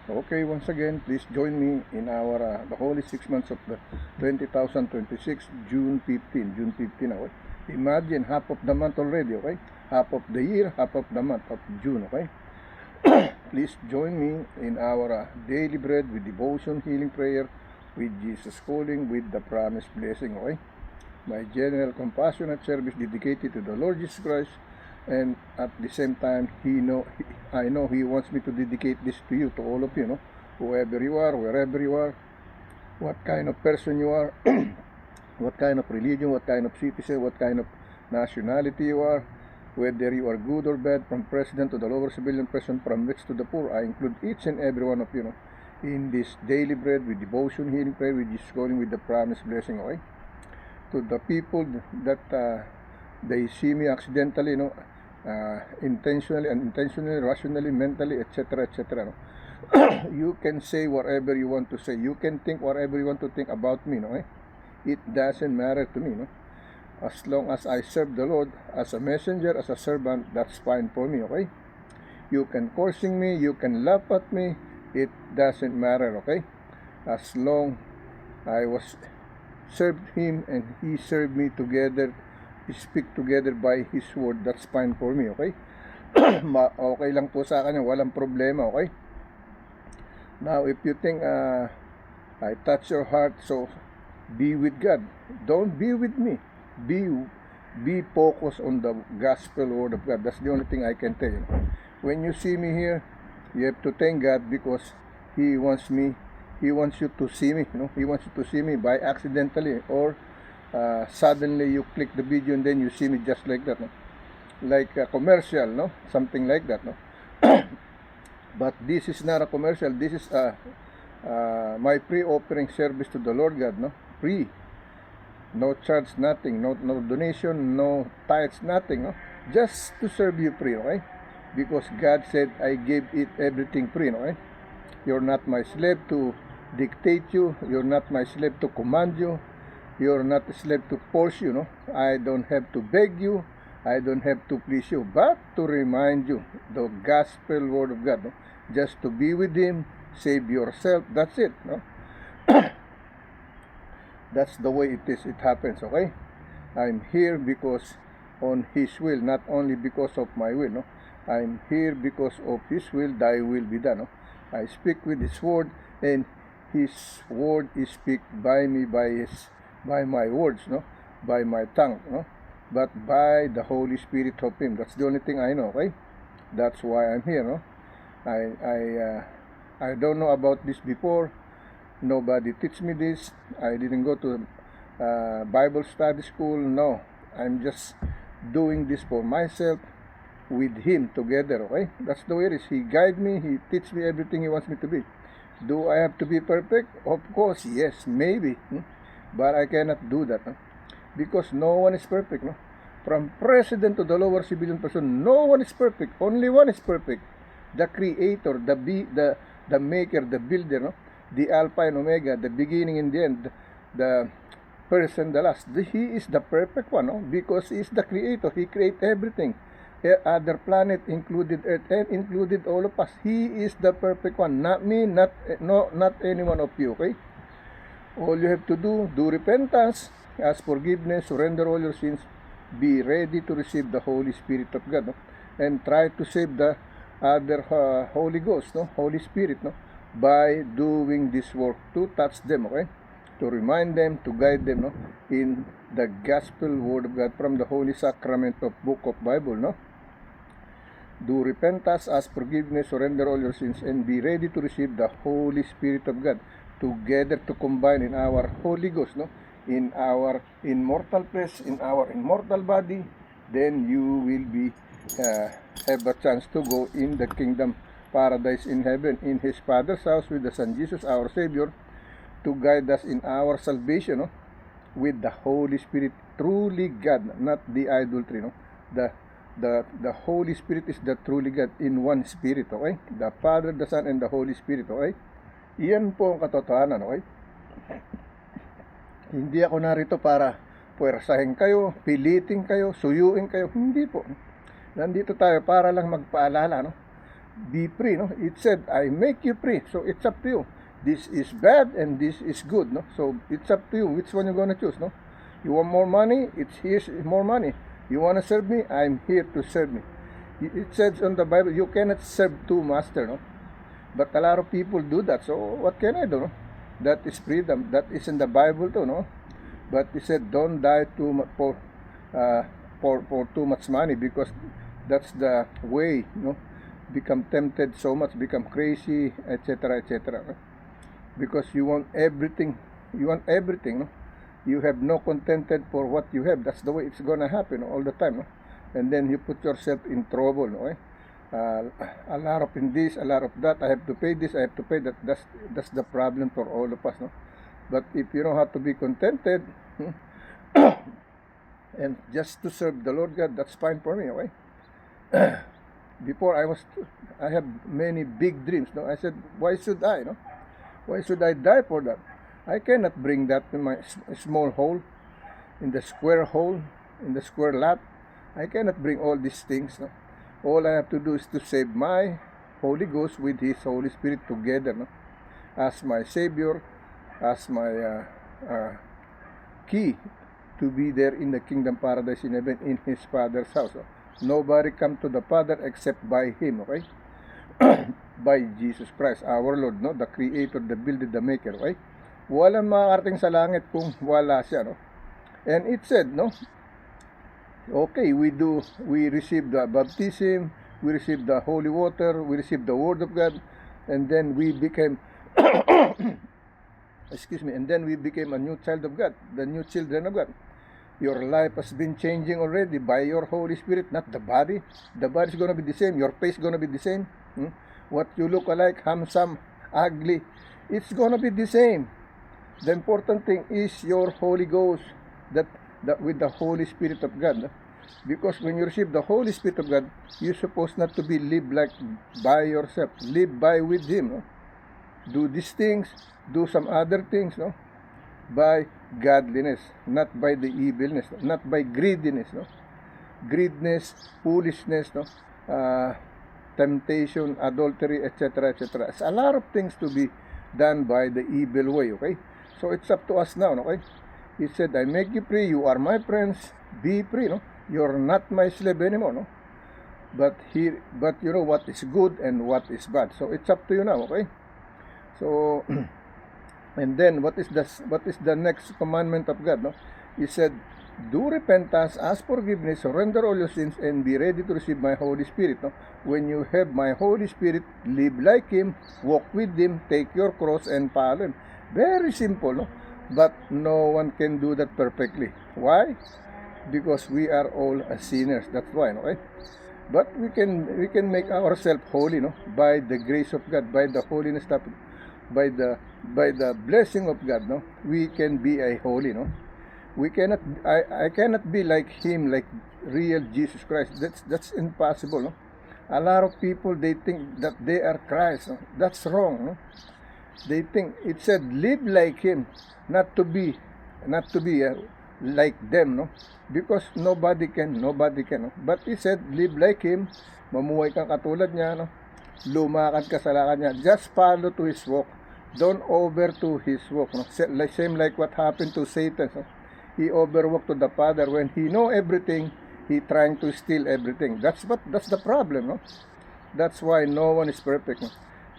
Okay, once again, please join me in our the holy 6 months of the 2026, June 15. June 15, okay? Imagine, half of the month already, okay? Half of the year, half of the month of June, okay? Please join me in our daily bread with devotion, healing prayer, with Jesus calling, with the promised blessing, okay? My general compassionate service dedicated to the Lord Jesus Christ, and at the same time I know he wants me to dedicate this to you, to all of you, no? Whoever you are, wherever you are, what kind of person you are, what kind of religion, what kind of citizen, what kind of nationality you are, whether you are good or bad, from president to the lower civilian person, from rich to the poor. I include each and every one of you, no, in this daily bread with devotion, healing prayer, with Jesus calling, with the promised blessing, okay? To the people that they see me accidentally, intentionally, unintentionally, rationally, mentally, etc., etc. No? You can say whatever you want to say. You can think whatever you want to think about me. No? It doesn't matter to me. No? As long as I serve the Lord as a messenger, as a servant, that's fine for me. Okay? You can cursing me, you can laugh at me. It doesn't matter. Okay? As long I was served him and he served me together, we speak together by his word, that's fine for me, okay? Okay lang po sa akin, walang problema, okay? Now, if you think I touch your heart, so be with God. Don't be with me. Be focused on the gospel word of God. That's the only thing I can tell you. When you see me here, you have to thank God because He wants you to see me. He wants you to see me by accidentally or suddenly you click the video and then you see me just like that. Like a commercial, something like that. But this is not a commercial. This is my pre-offering service to the Lord God. Free. No charge, nothing. No donation, no tithes, nothing. Just to serve you free, okay? Because God said, I gave it everything free, okay? You're not my slave to dictate you. You're not my slave to command you. You're not a slave to force you, I don't have to beg you. I don't have to please you, but to remind you the gospel word of God, just to be with Him, save yourself. That's it, That's the way it is. It happens, okay? I'm here because on His will, not only because of my will, I'm here because of His will. Thy will be done. I speak with His word, and His word is speak by me, by my words, by my tongue, but by the Holy Spirit of Him. That's the only thing I know, okay? That's why I'm here, I don't know about this before. Nobody teach me this. I didn't go to Bible study school. No, I'm just doing this for myself with Him together, okay? That's the way it is. He guide me. He teach me everything He wants me to be. Do I have to be perfect? Of course, yes, maybe. But I cannot do that, because no one is perfect, From president to the lower civilian person, no one is perfect. Only one is perfect. The creator, the maker, the builder, the Alpha and Omega, the beginning and the end, the first and the last. He is the perfect one, because He is the creator. He created everything. Other planet included Earth and included all of us. He is the perfect one, not me, not any one of you, okay? All you have to do repentance, ask forgiveness, surrender all your sins, be ready to receive the Holy Spirit of God, and try to save the other Holy Ghost, Holy Spirit, by doing this work to touch them, okay? To remind them, to guide them, in the gospel word of God from the Holy Sacrament of Book of Bible, Do repentance, ask forgiveness, surrender all your sins, and be ready to receive the Holy Spirit of God, together to combine in our Holy Ghost, in our immortal flesh, in our immortal body. Then you will be have a chance to go in the kingdom, paradise in heaven, in His Father's house with the Son Jesus, our Savior, to guide us in our salvation, with the Holy Spirit, truly God, not the idolatry, the Holy Spirit is the truly God in one Spirit, okay? The Father, the Son, and the Holy Spirit, okay? Iyan po ang katotohanan, okay? Hindi ako narito para puwersahin kayo, pilitin kayo, suyuin kayo. Hindi po. Nandito tayo para lang magpaalala, be free, no? It said, I make you free. So it's up to you. This is bad and this is good, no? So it's up to you which one you're gonna choose, no? You want more money? Here's more money. You wanna serve me? I'm here to serve me. It says on the Bible, you cannot serve two masters, no? But a lot of people do that. So what can I do, no? That is freedom. That is in the Bible too, no? But he said, don't die too much for too much money, because that's the way, no? Become tempted so much, become crazy, etc., etc. No? Because you want everything. You want everything, no? You have no contented for what you have. That's the way it's gonna happen all the time, no? And then you put yourself in trouble, no? A lot of in this, a lot of that. I have to pay this, I have to pay that. That's the problem for all of us, no? But if you know how to be contented, and just to serve the Lord God, that's fine for me, okay? Before I have many big dreams, no? I said, why should I, no? Why should I die for that? I cannot bring that in my small hole, in the square hole, in the square lot. I cannot bring all these things, no? All I have to do is to save my Holy Ghost with His Holy Spirit together, no? As my Savior, as my key to be there in the kingdom paradise in heaven, in His Father's house. No? Nobody come to the Father except by Him, okay? By Jesus Christ, our Lord, no? The Creator, the Builder, the Maker, okay? Walang makakarating sa langit kung wala siya, no? And it said, no? Okay, we receive the baptism, we receive the holy water, we receive the Word of God, and then we became, and then we became a new child of God, the new children of God. Your life has been changing already by your Holy Spirit, not the body. The body is going to be the same, your face is going to be the same. What you look like, handsome, ugly, it's going to be the same. The important thing is your Holy Ghost, that with the Holy Spirit of God. Because when you receive the Holy Spirit of God, you're supposed not to be live like by yourself. Live by with Him. No? Do these things, do some other things, no? By godliness, not by the evilness, no? Not by greediness, no? Greediness, foolishness, no? Temptation, adultery, etc., etc. It's a lot of things to be done by the evil way, okay? So it's up to us now, okay? He said, I make you free, you are my friends, be free, no? You're not my slave anymore, no? But you know what is good and what is bad. So it's up to you now, okay? So, and then what is the next commandment of God, no? He said, do repentance, ask forgiveness, surrender all your sins, and be ready to receive my Holy Spirit, no? When you have my Holy Spirit, live like Him, walk with Him, take your cross, and follow Him. Very simple, no? But no one can do that perfectly. Why? Because we are all sinners. That's why, no? Okay? But we can make ourselves holy, no? By the grace of God, by the holiness of, by the blessing of God, no? We can be a holy, no? We cannot. I cannot be like Him, like real Jesus Christ. That's impossible, no? A lot of people, they think that they are Christ, no? That's wrong, no? They think it said live like Him, not to be like them, no? Because nobody can, no? But He said live like Him, mamuhay kang katulad niya, no? Lumakad ka sa lakad niya, just follow to His walk, don't over to His walk, no? Same like what happened to Satan, no? He overwalked to the Father when he know everything, he trying to steal everything. That's the problem, no? That's why no one is perfect, no?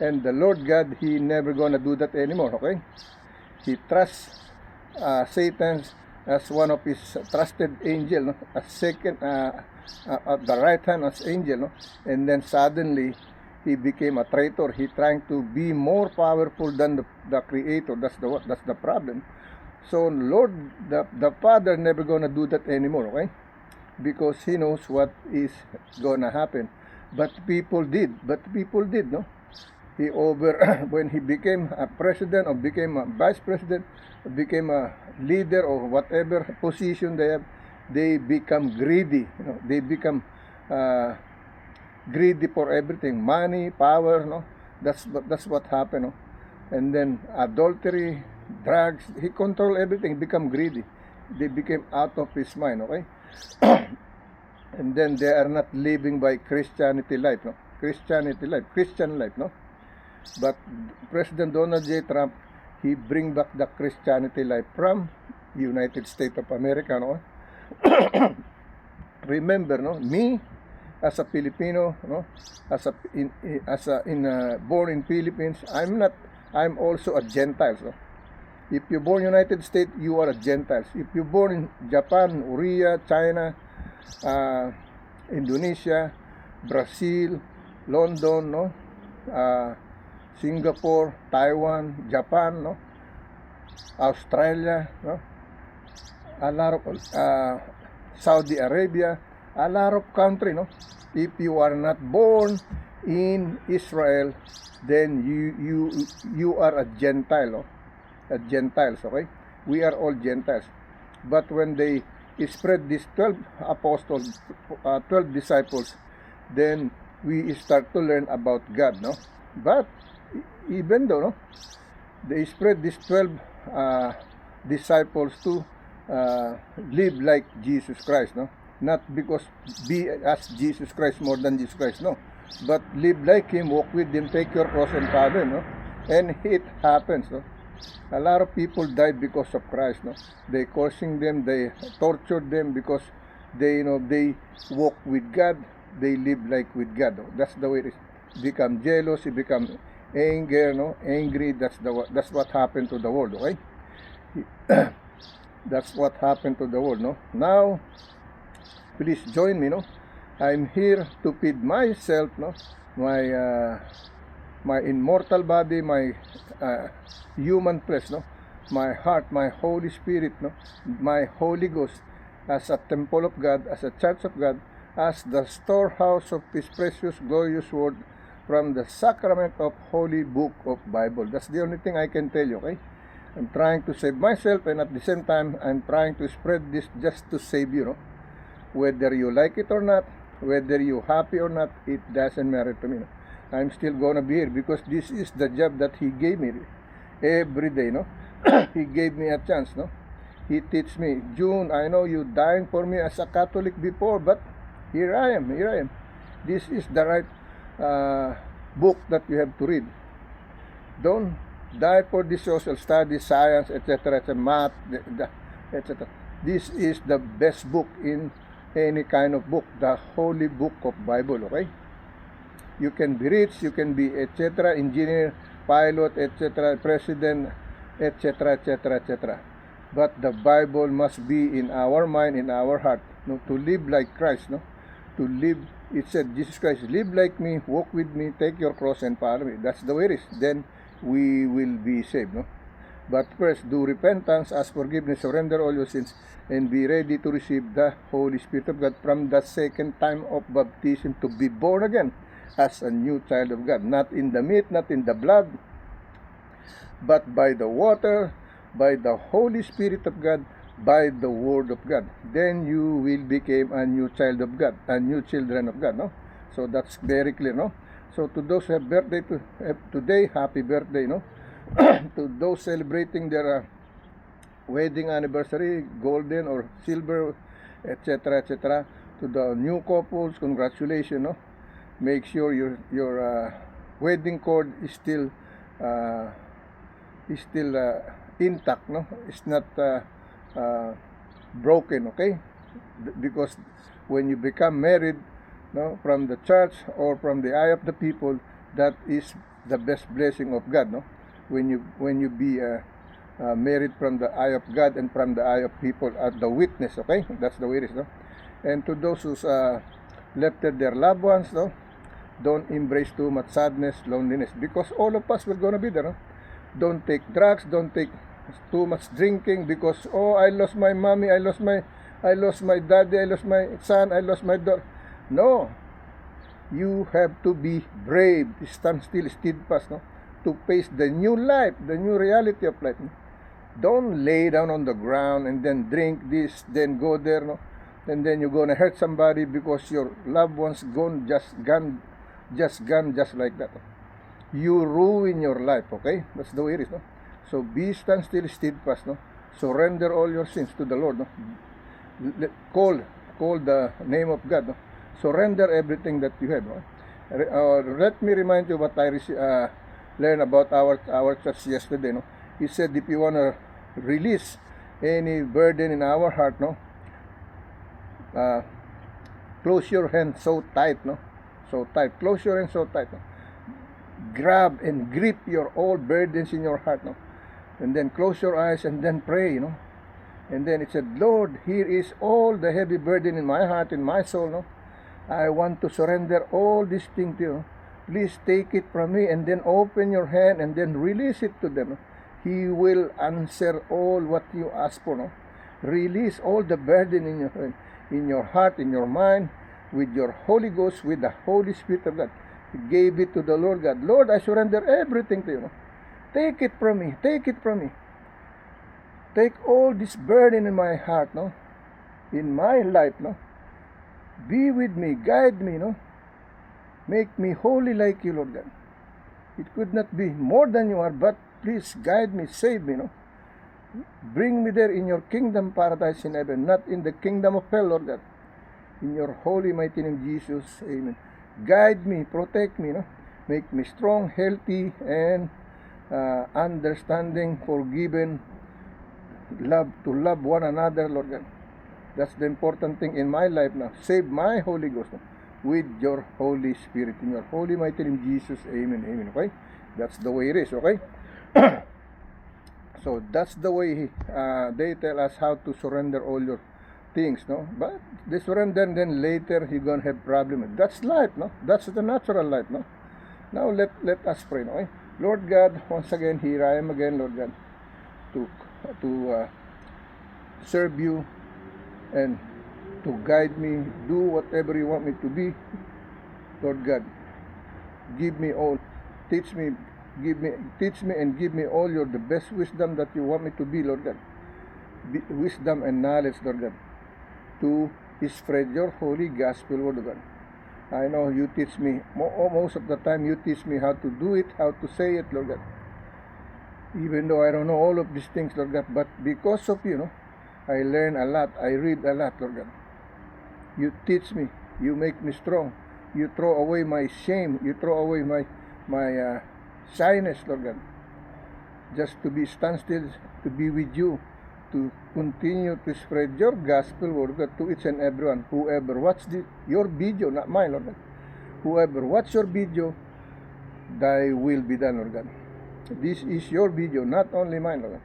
And the Lord God, He never gonna do that anymore, okay? He trusts Satan as one of His trusted angel, no? A second, at the right hand as angel, no? And then suddenly, he became a traitor. He trying to be more powerful than the Creator. That's the problem. So Lord, the Father never gonna do that anymore, okay? Because He knows what is gonna happen. But people did, no? He when he became a president or became a vice president, or became a leader or whatever position they have, they become greedy. You know, they become greedy for everything, money, power. No, that's what happened. No? And then adultery, drugs. He control everything. Become greedy. They became out of his mind. Okay, and then they are not living by Christianity life. No? Christianity life, Christian life, no? But President Donald J. Trump, he bring back the Christianity life from United States of America, no? Remember, no, me as a Filipino, no, born in Philippines, I'm also a Gentile, no? If you born United States, you are a Gentile. If you born in Japan, Korea, China, Indonesia, Brazil, London, no, Singapore, Taiwan, Japan, no, Australia, no, a lot of Saudi Arabia, a lot of country, no. If you are not born in Israel, then you are a Gentile, no? A Gentiles, okay? We are all Gentiles. But when they spread these 12 apostles, 12 disciples, then we start to learn about God, no? But even though, no, they spread these 12 disciples to live like Jesus Christ, no? Not because be as Jesus Christ more than Jesus Christ, no, but live like Him, walk with Him, take your cross and follow Him, no? And it happens, no? A lot of people died because of Christ, no? They cursing them, they tortured them because they, they walk with God, they live like with God, no? That's the way it is. Become jealous, you become angry. That's what happened to the world, okay? That's what happened to the world, no? Now, please join me, no? I'm here to feed myself, no? My immortal body, my human flesh, no? My heart, my Holy Spirit, no? My Holy Ghost, as a temple of God, as a church of God, as the storehouse of His precious, glorious word from the sacrament of Holy Book of Bible. That's the only thing I can tell you, okay? I'm trying to save myself, and at the same time, I'm trying to spread this just to save you, no? Whether you like it or not, whether you happy or not, it doesn't matter to me, no? I'm still gonna be here because this is the job that He gave me every day, no? He gave me a chance, no? He teach me, June, I know you dying for me as a Catholic before, but here I am. This is the right book that you have to read. Don't die for the social studies, science, etc., math, etc. This is the best book in any kind of book, the Holy Book of Bible, okay? You can be rich, you can be, etc., engineer, pilot, etc., president, etc., etc., etc. But the Bible must be in our mind, in our heart, no? To live like Christ, no? To live, it said, Jesus Christ, live like me, walk with me, take your cross and follow me. That's the way it is. Then we will be saved, no? But first, do repentance, ask forgiveness, surrender all your sins, and be ready to receive the Holy Spirit of God from the second time of baptism, to be born again as a new child of God. Not in the meat, not in the blood, but by the water, by the Holy Spirit of God, by the Word of God. Then you will become a new child of God, a new children of God, no? So that's very clear, no? So to those who have birthday today, happy birthday, no? To those celebrating their wedding anniversary, golden or silver, etc., etc., to the new couples, congratulations, no? Make sure your wedding cord is still intact, no? It's not broken, okay? Because when you become married, no, from the church or from the eye of the people, that is the best blessing of God, no? When you be married from the eye of God and from the eye of people, at the witness, okay? That's the way it is, no? And to those who's left their loved ones, no, don't embrace too much sadness, loneliness, because all of us will gonna be there, no? Don't take drugs, don't take too much drinking, because I lost my mommy, I lost my daddy, I lost my son, I lost my daughter. No, you have to be brave, stand still, steadfast, no, to face the new life, the new reality of life. No? Don't lay down on the ground and then drink this, then go there, no, and then you're gonna hurt somebody because your loved ones gone just like that. You ruin your life, okay? That's the way it is, no? So be stand still, steadfast, no? Surrender all your sins to the Lord, no? Call the name of God, no? Surrender everything that you have, no? Let me remind you what I learned about our church yesterday. No, he said if you wanna release any burden in our heart, no, close your hand so tight, no, so tight. Close your hand so tight. No? Grab and grip your all burdens in your heart, no, and then close your eyes and then pray, you know. And then it said, Lord, here is all the heavy burden in my heart, in my soul, no. I want to surrender all these things to you. Please take it from me, and then open your hand and then release it to them. He will answer all what you ask for. No? Release all the burden in your heart, in your mind, with your Holy Ghost, with the Holy Spirit of God. Gave it to the Lord God. Lord, I surrender everything to you. No? Take it from me. Take it from me. Take all this burden in my heart, no, in my life, no. Be with me, guide me, no. Make me holy like you, Lord God. It could not be more than you are, but please guide me, save me, no. Bring me there in your kingdom paradise in heaven, not in the kingdom of hell, Lord God. In your holy mighty name, Jesus, amen. Guide me, protect me, no. Make me strong, healthy, and understanding, forgiven, to love one another, Lord God. That's the important thing in my life now. Save my Holy Ghost with your Holy Spirit. In your holy mighty name, Jesus, amen, amen, okay? That's the way it is, okay? So that's the way they tell us how to surrender all your things, no? But they surrender and then later you're gonna have problem. That's life, no? That's the natural life, no? Now let us pray, no? Okay? Lord God, once again, here I am again, Lord God, to serve you and to guide me, do whatever you want me to be, Lord God. Give me all, teach me and give me all the best wisdom that you want me to be, Lord God. Wisdom and knowledge, Lord God, to spread your holy gospel, Lord God. I know you teach me, most of the time you teach me how to do it, how to say it, Lord God. Even though I don't know all of these things, Lord God, but because of you, no, I learn a lot, I read a lot, Lord God. You teach me, you make me strong, you throw away my shame, you throw away my shyness, Lord God, just to stand still, to be with you, to continue to spread your gospel, Lord God, to each and everyone, whoever watches your video, not mine, Lord God, whoever watch your video, thy will be done, Lord God. This is your video, not only mine, Lord,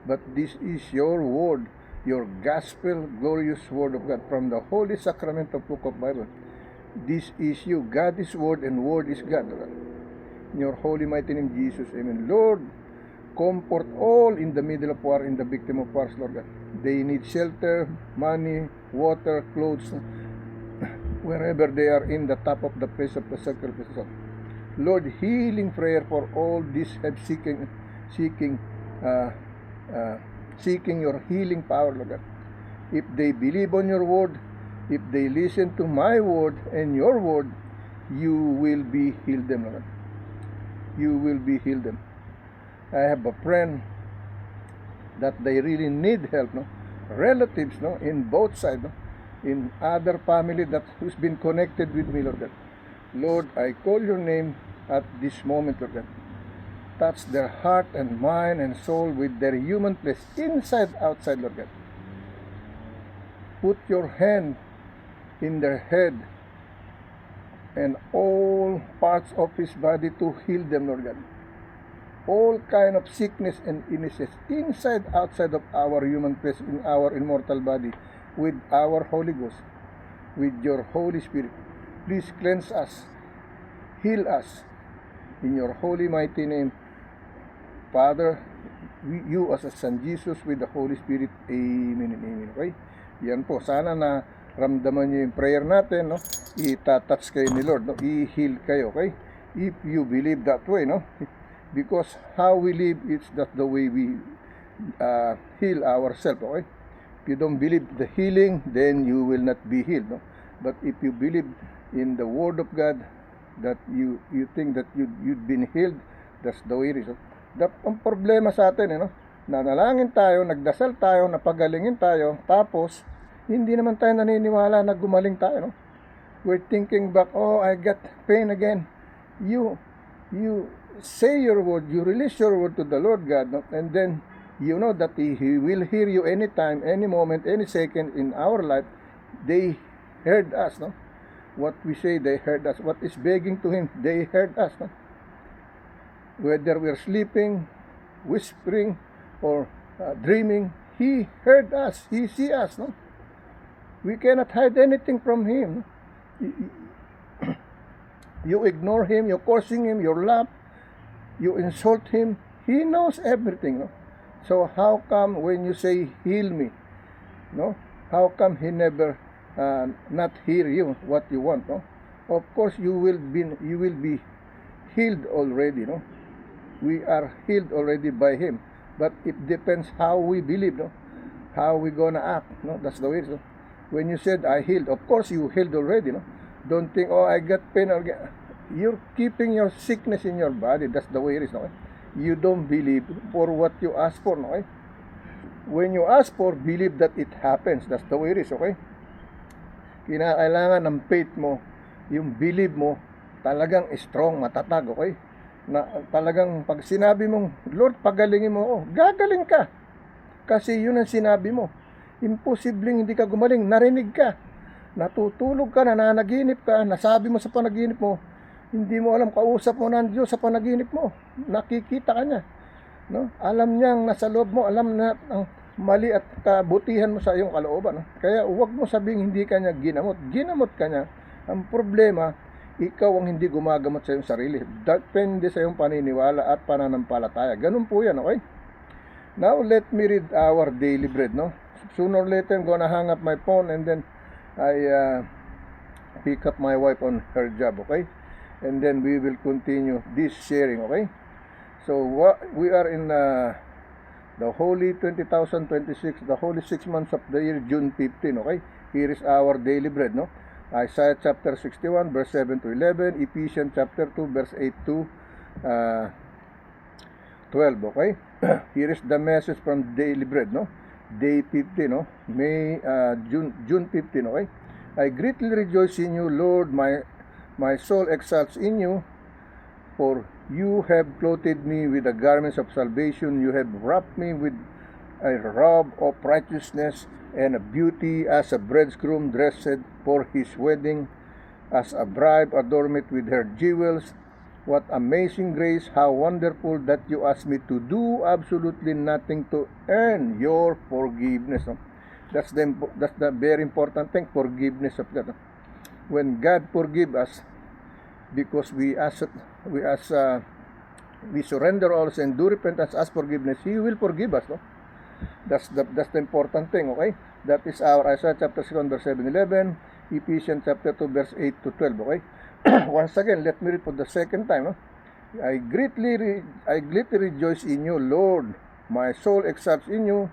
but this is your word, your gospel, glorious word of God from the holy sacrament of book of Bible. This is you. God is word and word is God, Lord. In your holy mighty name, Jesus, amen. Lord, comfort all in the middle of war, in the victim of wars, Lord God. They need shelter, money, water, clothes, wherever they are in the top of the place of the sacrifice. Lord, healing prayer for all these have seeking your healing power, Lord God. If they believe on your word, if they listen to my word and your word, you will be healed them, Lord. You will be healed them. I have a friend that they really need help, no? Relatives, no, in both sides, no, in other family that who's been connected with me, Lord God. Lord, I call your name at this moment, Lord God. Touch their heart and mind and soul with their human flesh, inside, outside, Lord God. Put your hand in their head and all parts of his body to heal them, Lord God. All kind of sickness and illnesses, inside, outside of our human flesh, in our immortal body, with our Holy Ghost, with your Holy Spirit. Please cleanse us, heal us, in your holy mighty name, Father, you as a Son Jesus with the Holy Spirit, amen and amen. Okay? Yan po, sana na ramdaman nyo yung prayer natin, no? Itatouch kayo ni Lord, no? I-heal kayo, okay? If you believe that way, no? Because how we live, it's that the way we heal ourselves, okay? If you don't believe the healing, then you will not be healed, no? But if you believe in the Word of God, that you think that you've been healed, that's the way it is. Ang problema sa atin, no? Nanalangin tayo, nagdasal tayo, napagalingin tayo, tapos hindi naman tayo naniniwala na gumaling tayo, no? we're thinking back, oh, I got pain again. You say your word, you release your word to the Lord God, no? And then you know that He will hear you anytime, any moment, any second in our life. They heard us, no? What we say, they heard us. What is begging to Him, they heard us, no? Whether we're sleeping, whispering, or dreaming, He heard us. He see us, no? We cannot hide anything from Him. You ignore Him, you're cursing Him, you laugh, you insult Him. He knows everything, no? So how come when you say, heal me, no? How come He never not hear you what you want, no? Of course you will be healed already, no? We are healed already by Him, but it depends how we believe, no? How we gonna act, no? That's the way. So when you said I healed, of course you healed already, no? Don't think, oh, I got pain. You're keeping your sickness in your body. That's the way it is, no? You don't believe for what you ask for, no? When you ask for, believe that it happens. That's the way it is, okay? Kinakailangan ng faith mo, yung believe mo, talagang strong, matatag, okay? Na talagang pag sinabi mong, Lord, pagalingin mo ako, gagaling ka. Kasi yun ang sinabi mo. Imposibleng hindi ka gumaling, narinig ka. Natutulog ka, nananaginip ka, nasabi mo sa panaginip mo, hindi mo alam, kausap mo ng Diyos sa panaginip mo. Nakikita ka niya. No? Alam niyang nasa loob mo, alam na ang mali at kabutihan mo sa iyong kalooban. No? Kaya huwag mo sabing hindi ka niya ginamot. Ginamot ka niya. Ang problema, ikaw ang hindi gumagamot sa iyong sarili. Depende sa iyong paniniwala at pananampalataya. Ganun po yan, okay? Now, let me read our daily bread, no? Sooner or later, I'm gonna hang up my phone and then I pick up my wife on her job, okay? And then we will continue this sharing, okay? So we are in the holy 2026, the holy 6 months of the year, June 15, okay? Here is our daily bread, no? Isaiah chapter 61, verse 7 to 11, Ephesians chapter 2, verse 8 to 12, okay? Here is the message from daily bread, no? Day 15, no? June 15, okay? I greatly rejoice in you, Lord, my soul exalts in you, for you have clothed me with the garments of salvation, you have wrapped me with a robe of righteousness, and a beauty as a bridegroom dressed for his wedding, as a bride adorned with her jewels. What amazing grace, how wonderful that you asked me to do absolutely nothing to earn your forgiveness. No? That's the very important thing, forgiveness of God. When God forgive us, because we surrender all and do repentance, ask forgiveness, He will forgive us. No? That's the important thing, okay? That is our Isaiah chapter 2, verse 7-11, Ephesians chapter 2, verse 8 to 12, okay? Once again, let me read for the second time. No? I greatly rejoice in you, Lord. My soul exalts in you,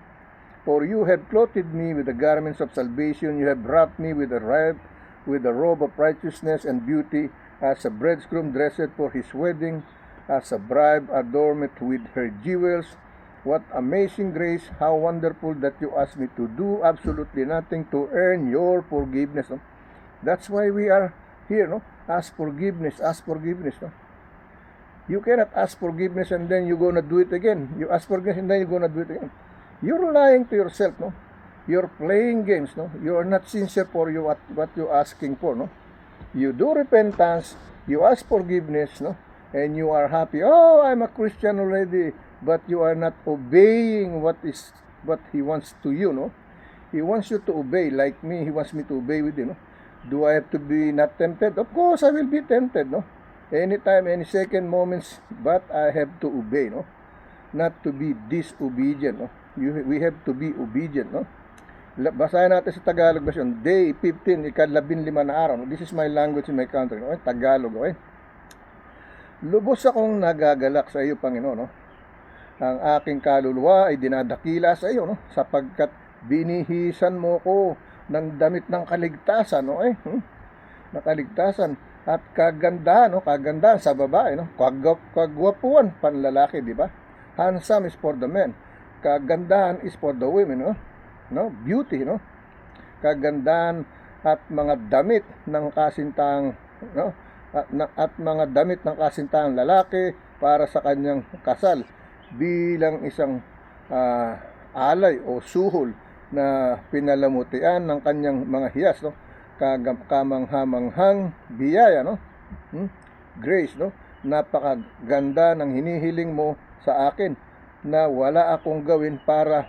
for you have clothed me with the garments of salvation. You have wrapped me with a robe of righteousness and beauty, as a bridegroom dressed for his wedding, as a bride adorned with her jewels. What amazing grace, how wonderful that you asked me to do absolutely nothing to earn your forgiveness. No? That's why we are here, no? Ask forgiveness, no? You cannot ask forgiveness and then you're gonna do it again. You ask forgiveness and then you're gonna do it again. You're lying to yourself, no? You're playing games, no? You are not sincere for what you're asking for, no? You do repentance, you ask forgiveness, no? And you are happy. Oh, I'm a Christian already. But you are not obeying what He wants to you, no? He wants you to obey, like me. He wants me to obey with you, no? Do I have to be not tempted? Of course, I will be tempted, no? Anytime, any second, moments, but I have to obey, no? Not to be disobedient, no? We have to be obedient, no? Basahin natin sa Tagalog version. Day 15, ika-15 na araw. No? This is my language in my country, no? Tagalog, okay? Lubos akong nagagalak sa iyo, Panginoon, no? Ang aking kaluluwa ay dinadakila sa iyo, no? Sapagkat binihisan mo ko ng damit ng kaligtasan, no? Nakaligtasan at kagandahan, no? Kagandahan sa babae, no? Kagwapuan panlalaki, di ba? Handsome is for the men. Kagandahan is for the women, no? No? Beauty, no? Kagandahan at mga damit ng kasintang, no? At mga damit ng kasintang lalaki para sa kanyang kasal bilang isang alay o suhol na pinalamutian ng kanyang mga hiyas, no? Kamanghamanghang biyaya, no? Grace, no? Napakaganda ng hinihiling mo sa akin na wala akong gawin para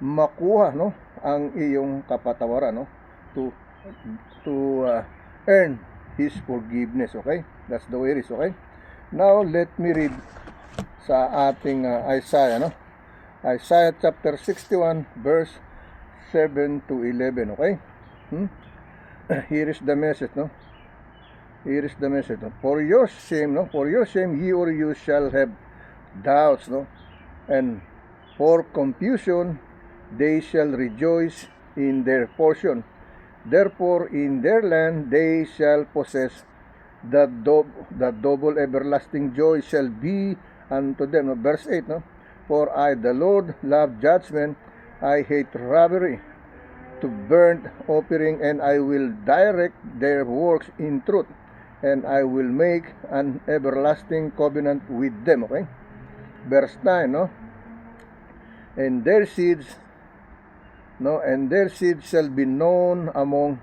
makuha, no, ang iyong kapatawaran, no? To earn His forgiveness, okay? That's the way it is, okay? Now, let me read sa ating Isaiah, no? Isaiah chapter 61, verse 7 to 11, okay? Here is the message, no? Here is the message, no? For your shame, no? For your shame, ye or you shall have doubts, no? And for confusion, they shall rejoice in their portion. Therefore, in their land they shall possess the double everlasting joy shall be unto them. No? Verse 8, no? For I, the Lord, love judgment, I hate robbery, to burnt offering, and I will direct their works in truth, and I will make an everlasting covenant with them. Okay? Verse 9, no? And their seeds, no, and their seed shall be known among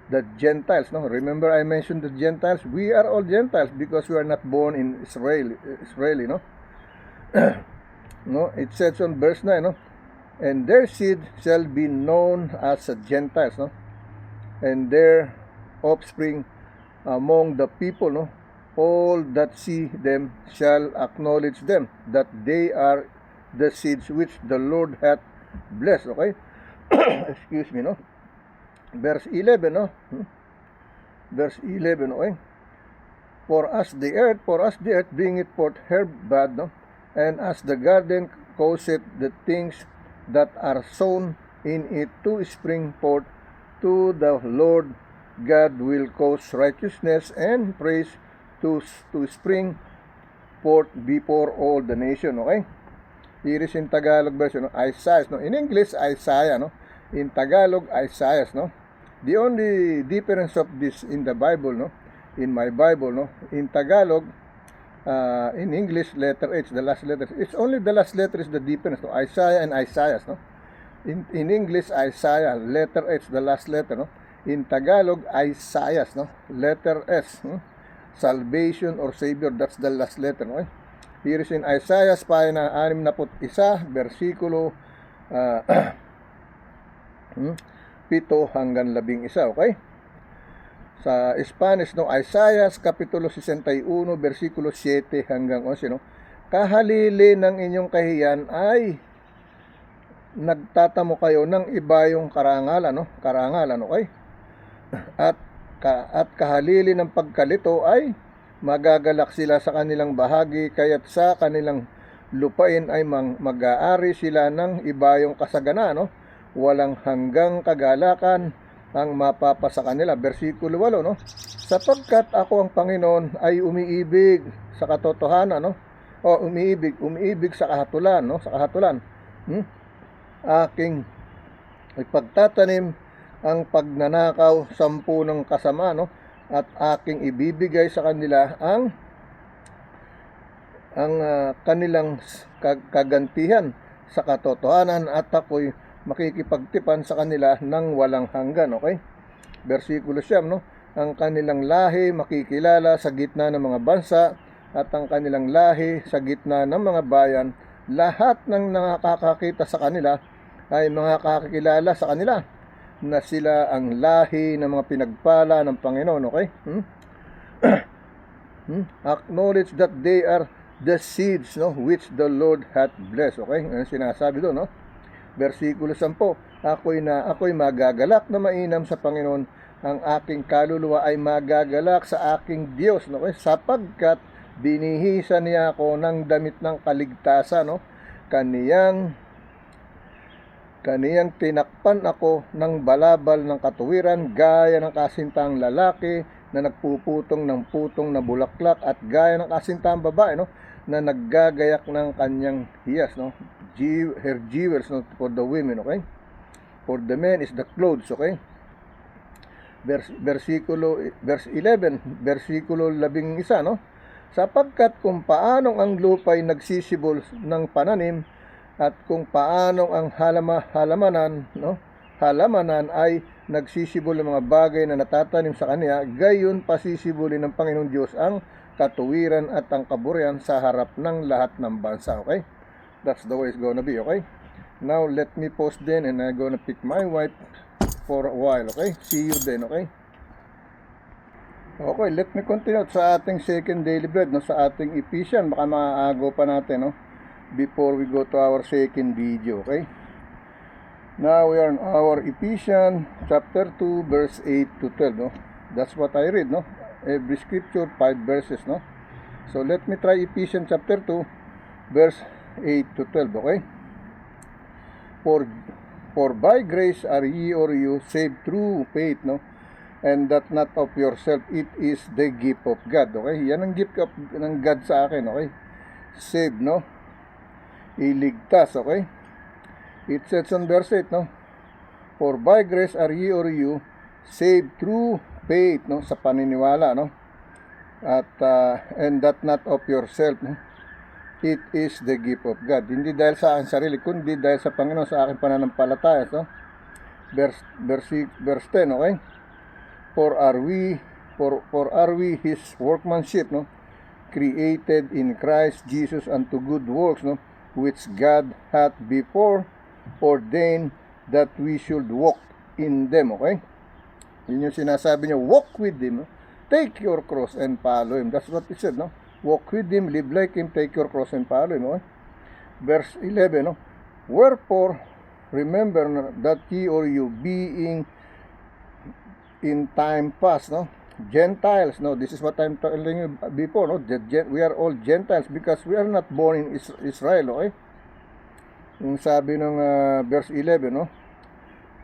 the Gentiles, no? Remember I mentioned the Gentiles. We are all Gentiles because we are not born in Israeli, no? No, it says on verse 9, no? And their seed shall be known as Gentiles, no? And their offspring among the people, no? All that see them shall acknowledge them, that they are the seeds which the Lord hath blessed, okay? Excuse me, no? Verse 11, no? Verse 11, okay? For as the earth bringeth forth her bud, no? And as the garden causeth the things that are sown in it to spring forth, to the Lord God will cause righteousness and praise to spring forth before all the nation, okay? Here is in Tagalog version, no? Isaiah, no? In English, Isaiah, no? In Tagalog, Isaiah, no? The only difference of this in the Bible, no? In my Bible, no? In Tagalog, in English, letter H, the last letter. It's only the last letter is the difference, no? Isaiah and Isaiah, no? In English, Isaiah, letter H, the last letter, no? In Tagalog, Isaiah, no? Letter S, no? Salvation or Savior, that's the last letter, no? Here is in Isaiah, pahina 61, versikulo 7 hanggang 11, okay? Sa Spanish, no, Isaiah kapitulo 61, versikulo 7 hanggang 11, no? Kahalili ng inyong kahiyan ay nagtatamo kayo ng iba yung karangalan, no? Karangalan, okay? At kahalili ng pagkalito ay magagalak sila sa kanilang bahagi, kaya't sa kanilang lupain ay mag-aari sila ng ibayong kasagana, no? Walang hanggang kagalakan ang mapapasa kanila. Versikulo 8, no? Sapagkat ako ang Panginoon ay umiibig sa katotohanan, no? O umiibig sa kahatulan, no? Sa kahatulan. Aking ipagtatanim ang pagnanakaw 10 ng kasama, no? At aking ibibigay sa kanila ang kanilang kagantihan sa katotohanan, at ako'y makikipagtipan sa kanila ng walang hanggan, okay? Versikulo 9, no? Ang kanilang lahi makikilala sa gitna ng mga bansa, at ang kanilang lahi sa gitna ng mga bayan. Lahat ng nakakakita sa kanila ay makakakilala sa kanila na sila ang lahi ng mga pinagpala ng Panginoon, okay? Acknowledge that they are the seeds, no, which the Lord hath blessed, okay? Ano sinasabi doon, no? Versikulo 10, ako'y magagalak na mainam sa Panginoon, ang aking kaluluwa ay magagalak sa aking Diyos, no? Okay? Sapagkat binihisan niya ako ng damit ng kaligtasan, no? Kaniyang tinakpan ako ng balabal ng katuwiran, gaya ng kasintang lalaki na nagpuputong ng putong na bulaklak, at gaya ng kasintang babae, no, na naggagayak ng kanyang hiyas, no? Her jewels, no, for the women, okay? For the men is the clothes, okay? verse 11, versikulo 11, no? Sapagkat kung paanong ang lupa'y nagsisibol ng pananim at kung paanong ang halamanan ay nagsisibol ng mga bagay na natatanim sa kanya, gayon pasisibulin ng Panginoong Diyos ang katuwiran at ang kaburihan sa harap ng lahat ng bansa. Okay? That's the way it's gonna be. Okay? Now let me pause then, and I'm gonna pick my wife for a while. Okay? See you then. Okay? Okay, let me continue sa ating second daily bread, no, sa ating Ephesians. Baka maaagaw pa natin, no, before we go to our second video. Okay? Now we are in our Ephesians chapter 2 verse 8 to 12, no? That's what I read, no? Every scripture 5 verses, no? So let me try Ephesians chapter 2 verse 8 to 12, okay? For by grace are ye or you saved through faith, no? And that not of yourself, it is the gift of God, okay? Yan ang gift ng God sa akin, okay? Saved, no? Iligtas, okay? It says on verse 8, no? For by grace are ye or you saved through faith, no? Sa paniniwala, no? At and that not of yourself, no? It is the gift of God. Hindi dahil sa aking sarili, kundi dahil sa Panginoon, sa aking pananampalataya, no? Verse 10, okay? For are we his workmanship, no? Created in Christ Jesus unto good works, no? Which God hath before ordained that we should walk in them, okay? Yun yung sinasabi niya, walk with him, no? Take your cross and follow him. That's what he said, no? Walk with him, live like him, take your cross and follow him, okay? Verse 11, no? Wherefore, remember that ye or you being in time past, no? Gentiles, no? This is what I'm telling you before, no? We are all Gentiles because we are not born in Israel, okay? Yung sabi ng verse 11, no?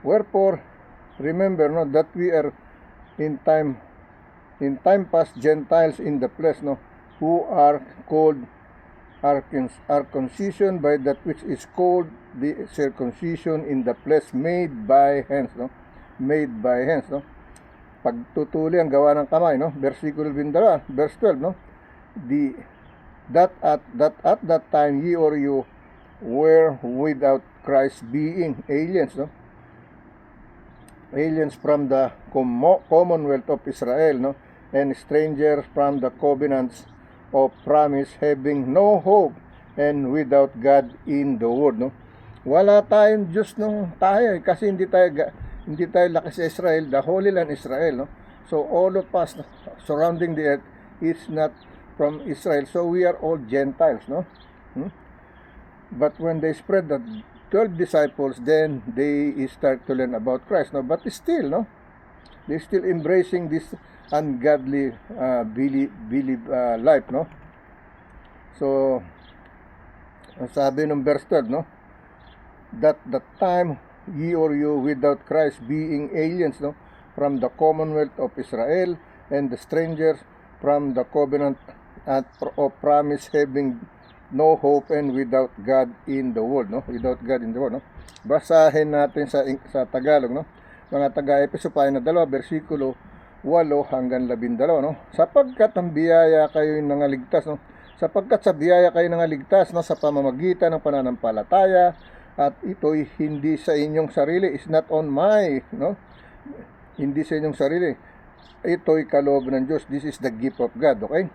Wherefore, remember, no, that we are in time past Gentiles in the flesh, no? Who are called, are circumcision by that which is called the circumcision in the flesh made by hands, no? Made by hands, no? Pagtutuli ang gawa ng kamay, no? Versikulo 12, verse 12, no? That at that time ye or you were without Christ, being aliens, no? Aliens from the commonwealth of Israel, no? And strangers from the covenants of promise, having no hope and without God in the world, no? Wala tayong Diyos nung tayo, kasi hindi tayo laki sa Israel, the Holy Land Israel, no? So all of us surrounding the earth is not from Israel, so we are all Gentiles, no? But when they spread the 12 disciples, then they start to learn about Christ, no? But still, no? They still embracing this ungodly life, no? So sabi ng verse 12, no? That the time ye or you without Christ, being aliens, no, from the commonwealth of Israel, and the strangers from the covenant of promise, having no hope and without God in the world, no? Without God in the world, no? Basahin natin sa Tagalog, no? Mga taga-Efeso pa na 2, versikulo 8 hanggang 12, no? Sapagkat ang biyaya kayo nangaligtas, no? Sapagkat sa biyaya kayo nangaligtas, no, sa pamamagitan ng pananampalataya, at ito'y hindi sa inyong sarili, is not on my, no? Hindi sa inyong sarili. Ito'y kaloob ng Diyos. This is the gift of God, okay?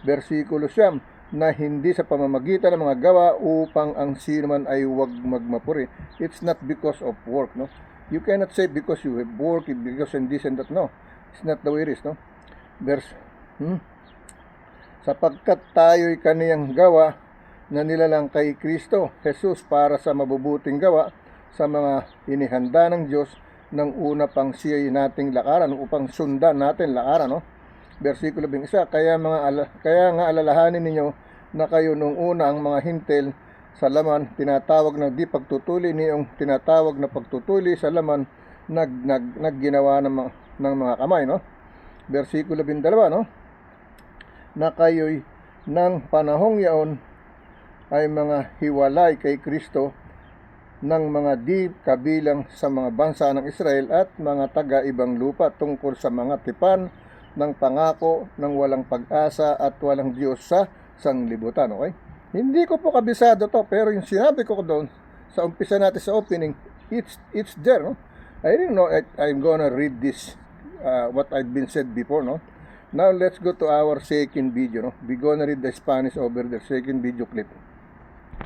Versikulo 9, na hindi sa pamamagitan ng mga gawa upang ang sino man ay huwag magmapuri. It's not because of work, no? You cannot say because you have work, because and this and that, no? It's not the way it is, no? Sapagkat tayo'y kaniyang gawa na nilalang kay Kristo Jesus para sa mabubuting gawa, sa mga inihanda ng Diyos ng una pang siya'y nating lakaran, upang sundan natin lakaran, no? Versikulo 11, kaya nga alalahanin ninyo na kayo nung una ang mga hintil sa laman, tinatawag na di pagtutuli, niyong tinatawag na pagtutuli sa laman, nagginawa ng mga kamay, no? Versikulo 12, no? Na kayo'y ng panahong yaon ay mga hiwalay kay Kristo, ng mga di kabilang sa mga bansa ng Israel at mga taga-ibang lupa tungkol sa mga tipan ng pangako ng walang pag-asa at walang Diyos sa sanglibutan. Okay? Hindi ko po kabisado to, pero yung sinabi ko doon sa umpisa natin sa opening, it's there. No? I didn't know I'm gonna read this, what I've been said before. No? Now let's go to our second video. No? We're gonna read the Spanish over the second video clip.